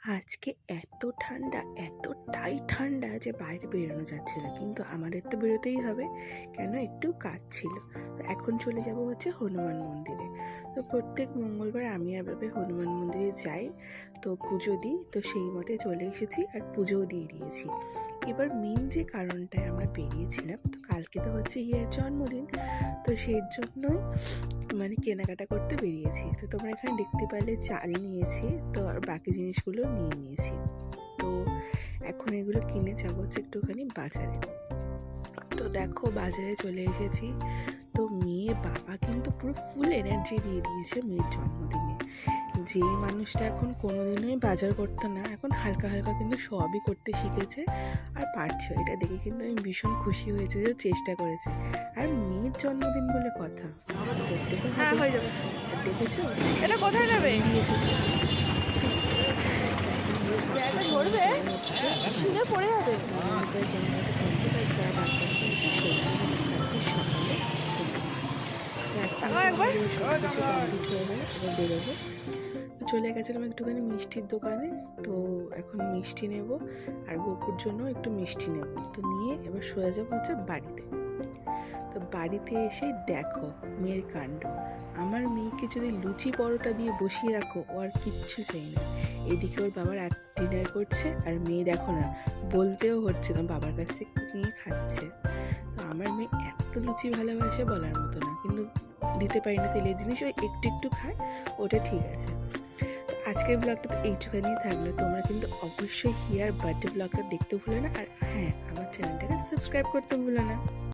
আজকে এতটাই ঠান্ডা যে বাইরে বেরোনো যাচ্ছে না, কিন্তু আমাদের তো বেরোতেই হবে, কেন একটু কাজ ছিল। তো এখন চলে যাব হচ্ছে হনুমান মন্দিরে। তো প্রত্যেক মঙ্গলবার আমি আর বাবা হনুমান মন্দিরে যাই, তো পুজো দিই। তো সেই মতে চলে এসেছি আর পুজোও দিয়ে দিয়েছি। এবার মেন যে কারণটায় আমরা বেরিয়েছিলাম, তো কালকে তো হচ্ছে হিয়ার জন্মদিন, তো সেই জন্যই কেনাকাটা করতে বেরিয়েছি। তো তোমরা এখানে দেখতে পেলে চাল নিয়েছি, তো আর বাকি জিনিসগুলো নিয়ে নিয়েছি। তো এখন এগুলো কিনে যাবো হচ্ছে একটুখানি বাজারে। তো দেখো বাজারে চলে এসেছি। তো মেয়ের বাবা কিন্তু পুরো ফুল এনার্জি দিয়ে দিয়েছে মেয়ের জন্মদিনে। যে মানুষটা এখন কোনোদিনই বাজার করতো না, এখন হালকা হালকা কিন্তু সবই করতে শিখেছে আর পারছে। এটা দেখে কিন্তু আমি ভীষণ খুশি হয়েছে যে চেষ্টা করেছে। আর মেয়ের জন্মদিন বলে কথা, করতে তো হ্যাঁ, হয়ে যাবে। দেখেছো এটা কোথায় যাবে? দিয়েছে জায়গা ধরবে, ছিঁড়ে পড়ে যাবে। বেরোবো। চলে গেছিলাম একটুখানি মিষ্টির দোকানে। তো এখন মিষ্টি নেব আর গোপুর জন্য একটু মিষ্টি নেব। তো নিয়ে এবার সোজা যাবো হচ্ছে বাড়িতে। তো বাড়িতে এসে দেখো মেয়ের কাণ্ড। আমার মেয়েকে যদি লুচি পরোটা দিয়ে বসিয়ে রাখো, ও আর কিচ্ছু চাই না। এদিকে ওর বাবার ডিনার করছে আর মেয়ে দেখো না, বলতেও হচ্ছে না, বাবার কাছ থেকে নিয়ে খাচ্ছে। তো আমার মেয়ে এত লুচি ভালোবাসে বলার মতো না, কিন্তু দিতে পারি না তেলের জিনিস, ওই একটু একটু খায়, ওটা ঠিক আছে। তো আজকের ব্লগটা তো এইটুখানি থাকলো। তোমরা কিন্তু অবশ্যই হিয়ার বার্থডে ব্লগটা দেখতে ভুলো না, আর হ্যাঁ, আমার চ্যানেলটাকে সাবস্ক্রাইব করতে ভুলো না।